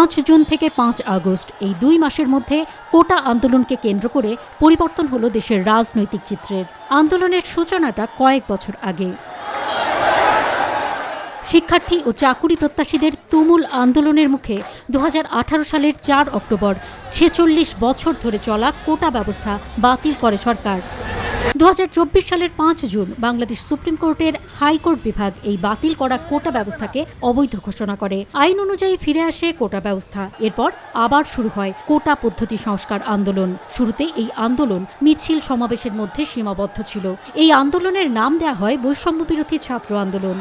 5 June থেকে 5 August এই 2 মাসের মধ্যে কোটা আন্দোলনকে কেন্দ্র করে পরিবর্তন হলো দেশের রাজনৈতিক চিত্রের। আন্দোলনের সূচনাটা কয়েক বছর আগে। শিক্ষার্থী ও চাকুরি প্রত্যাশীদের তুমুল আন্দোলনের মুখে 2018 সালের 4 অক্টোবর 46 বছর ধরে চলা কোটা ব্যবস্থা বাতিল করে সরকার। 2024 সালের 5 জুন বাংলাদেশ সুপ্রিম কোর্টের হাইকোর্ট বিভাগ এই বাতিল করা কোটা ব্যবস্থাকে অবৈধ ঘোষণা করে। আইন অনুযায়ী ফিরে আসে কোটা ব্যবস্থা। এরপর আবার শুরু হয় কোটা পদ্ধতি সংস্কার আন্দোলন। শুরুতে এই আন্দোলন মিছিল সমাবেশের মধ্যে সীমাবদ্ধ ছিল। এই আন্দোলনের নাম দেয়া হয় বৈষম্য বিরোধী ছাত্র আন্দোলন।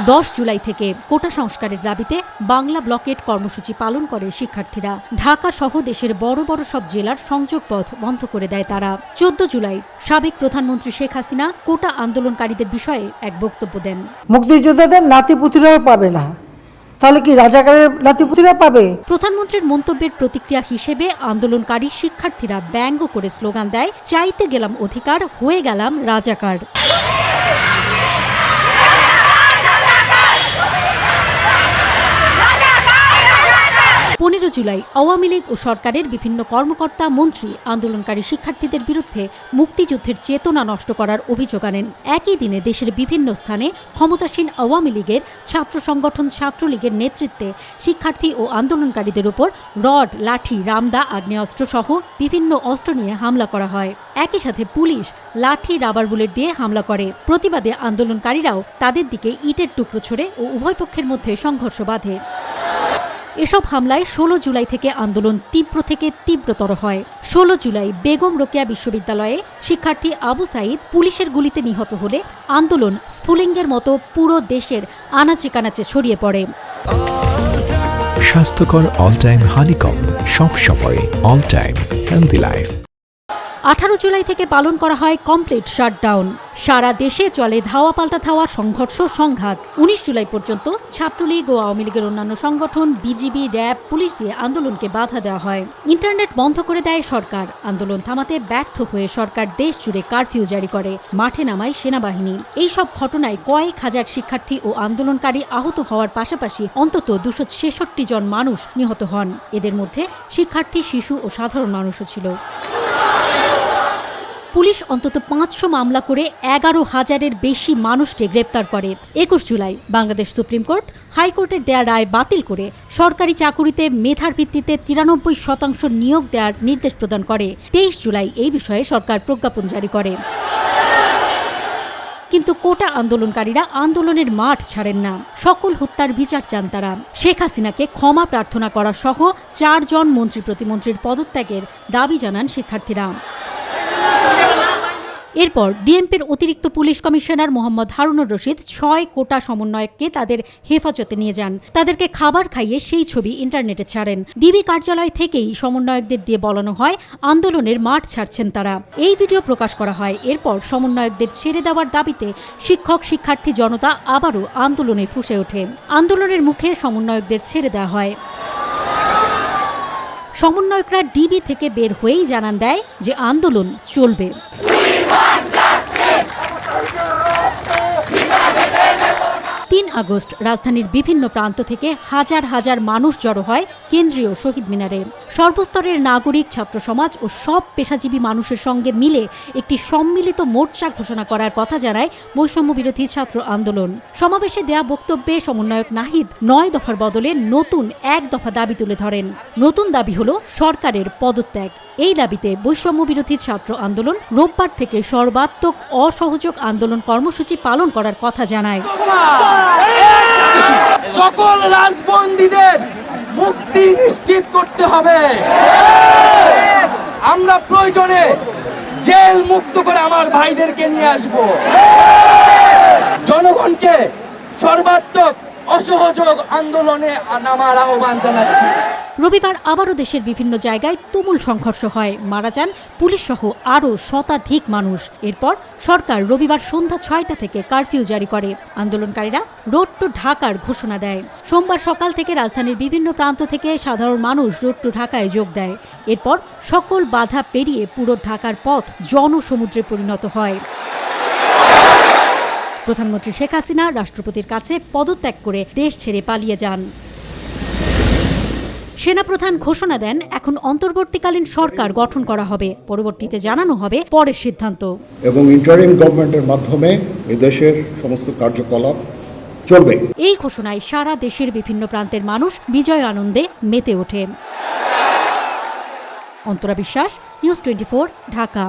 10 জুলাই থেকে কোটা সংস্কারের দাবিতে বাংলা ব্লকেট কর্মসূচি পালন করে শিক্ষার্থীরা। ঢাকা সহ দেশের বড় বড় সব জেলার সংযোগ পথ বন্ধ করে দেয় তারা। 14 জুলাই সাবেক প্রধানমন্ত্রী শেখ হাসিনা কোটা আন্দোলনকারীদের বিষয়ে এক বক্তব্য দেন। মুক্তিযোদ্ধাদের নাতিপুতিরাও পাবে না, তাহলে কি রাজাকারের নাতিপুতিরা পাবে? প্রধানমন্ত্রীর মন্তব্যের প্রতিক্রিয়া হিসেবে আন্দোলনকারী শিক্ষার্থীরা ব্যঙ্গ করে স্লোগান দেয়, চাইতে গেলাম অধিকার, হয়ে গেলাম রাজাকার। 15 জুলাই আওয়ামী লীগ ও সরকারের বিভিন্ন কর্মকর্তা মন্ত্রী আন্দোলনকারী শিক্ষার্থীদের বিরুদ্ধে মুক্তিযুদ্ধের চেতনা নষ্ট করার অভিযোগ আনেন। একই দিনে দেশের বিভিন্ন স্থানে ক্ষমতাসীন আওয়ামী লীগের ছাত্র সংগঠন ছাত্রলীগের নেতৃত্বে শিক্ষার্থী ও আন্দোলনকারীদের উপর রড, লাঠি, রামদা, আগ্নেয়াস্ত্র সহ বিভিন্ন অস্ত্র নিয়ে হামলা করা হয়। একই সাথে পুলিশ লাঠি, রাবার বুলেট দিয়ে হামলা করে। প্রতিবাদে আন্দোলনকারীরাও তাদের দিকে ইটের টুকরো ছুড়ে ও উভয় পক্ষের মধ্যে সংঘর্ষ বাধে। এসব হামলায় 16 জুলাই থেকে আন্দোলন তীব্র থেকে তীব্রতর হয়। 16 জুলাই বেগম রোকেয়া বিশ্ববিদ্যালয়ে শিক্ষার্থী আবু সাইদ পুলিশের গুলিতে নিহত হলে আন্দোলন স্ফুলিঙ্গের মতো পুরো দেশের আনাচে কানাচে ছড়িয়ে পড়ে। স্বাস্থ্যকর অল টাইম হানিকম, সব সময় all time healthy life. 18 July থেকে পালন করা হয় কমপ্লিট শাটডাউন। সারা দেশে চলে ধাওয়া পাল্টা ধাওয়া, সংঘর্ষ, সংঘাত। 19 জুলাই পর্যন্ত ছাত্রলীগ ও আওয়ামী লীগের অন্যান্য সংগঠন, বিজিবি, র্যাব, পুলিশ দিয়ে আন্দোলনকে বাধা দেওয়া হয়। ইন্টারনেট বন্ধ করে দেয় সরকার। আন্দোলন থামাতে ব্যর্থ হয়ে সরকার দেশ জুড়ে কারফিউ জারি করে, মাঠে নামায় সেনাবাহিনী। এই সব ঘটনায় কয়েক হাজার শিক্ষার্থী ও আন্দোলনকারী আহত হওয়ার পাশাপাশি অন্তত 266 জন মানুষ নিহত হন। এদের মধ্যে শিক্ষার্থী, শিশু ও সাধারণ মানুষও ছিল। পুলিশ অন্তত 500 মামলা করে 11,000-এর বেশি মানুষকে গ্রেপ্তার করে। 21 জুলাই বাংলাদেশ সুপ্রিম কোর্ট হাইকোর্টের দেয়া রায় বাতিল করে সরকারি চাকুরিতে মেধার ভিত্তিতে 93% নিয়োগ দেওয়ার নির্দেশ প্রদান করে। 23 জুলাই এই বিষয়ে সরকার প্রজ্ঞাপন জারি করে। কিন্তু কোটা আন্দোলনকারীরা আন্দোলনের মাঠ ছাড়েন না। সকল হত্যার বিচার চান তারা। শেখ হাসিনাকে ক্ষমা প্রার্থনা করা সহ 4 জন মন্ত্রী প্রতিমন্ত্রীর পদত্যাগের দাবি জানান শিক্ষার্থীরা। এরপর ডিএমপির অতিরিক্ত পুলিশ কমিশনার মোহাম্মদ হারুনুর রশিদ 6 কোটা সমন্বয়ককে তাদের হেফাজতে নিয়ে যান। তাদেরকে খাবার খাইয়ে সেই ছবি ইন্টারনেটে ছাড়েন। ডিবি কার্যালয় থেকেই সমন্বয়কদের দিয়ে বলানো হয় আন্দোলনের মাঠ ছাড়ছেন তারা। এই ভিডিও প্রকাশ করা হয়। এরপর সমন্বয়কদের ছেড়ে দেওয়ার দাবিতে শিক্ষক, শিক্ষার্থী জনতা আবারও আন্দোলনে ফুঁসে ওঠে। আন্দোলনের মুখে সমন্বয়কদের ছেড়ে দেওয়া হয়। সমন্বয়করা ডিবি থেকে বের হয়েই জানান দেয় যে আন্দোলন চলবে। 3 আগস্ট রাজধানীর বিভিন্ন প্রান্ত থেকে হাজার হাজার মানুষ জড়ো হয় কেন্দ্রীয় শহীদ মিনারে। সর্বস্তরের নাগরিক, ছাত্র সমাজ ও সব পেশাজীবী মানুষের সঙ্গে মিলে একটি সম্মিলিত মোর্চা ঘোষণা করার কথা জানায় বৈষম্য বিরোধী ছাত্র আন্দোলন। সমাবেশে দেয়া বক্তব্যে সমন্বয়ক নাহিদ 9 দফার বদলে নতুন 1 দফা দাবি তুলে ধরেন। নতুন দাবি হলো সরকারের পদত্যাগ। এই দাবিতে বৈষম্য বিরোধী ছাত্র আন্দোলন রোববার থেকে সর্বাত্মক অসহযোগ আন্দোলন কর্মসূচি পালন করার কথা জানায়। সকল রাজবন্দীদের মুক্তি নিশ্চিত করতে হবে। আমরা প্রয়োজনে জেল মুক্ত করে আমার ভাইদেরকে নিয়ে আসব। জনগণকে সর্বাত্মক অসহযোগ আন্দোলনে নামার আহ্বান জানাচ্ছি। রবিবার আবারও দেশের বিভিন্ন জায়গায় তুমুল সংঘর্ষ হয়, মারা যান পুলিশ সহ আরও শতাধিক মানুষ। এরপর সরকার রবিবার সন্ধ্যা 6টা থেকে কারফিউ জারি করে। আন্দোলনকারীরা রোড টু ঢাকার ঘোষণা দেয়। সোমবার সকাল থেকে রাজধানীর বিভিন্ন প্রান্ত থেকে সাধারণ মানুষ রোড টু ঢাকায় যোগ দেয়। এরপর সকল বাধা পেরিয়ে পুরো ঢাকার পথ জনসমুদ্রে পরিণত হয়। প্রধানমন্ত্রী শেখ হাসিনা রাষ্ট্রপতির কাছে পদত্যাগ করে দেশ ছেড়ে পালিয়ে যান। সেনাপ্রধান ঘোষণা দেন, এখন অন্তর্বর্তীকালীন সরকার গঠন করা হবে, পরবর্তীতে জানানো হবে পরের সিদ্ধান্ত। এবং ইন্টারিম গভর্নমেন্টের মাধ্যমে এই দেশের সমস্ত কার্যকলাপ চলবে। এই ঘোষণায় সারা দেশের বিভিন্ন প্রান্তের মানুষ বিজয় আনন্দে মেতে ওঠে। অন্তরা বিশ্বাস, নিউজ 24, ঢাকা।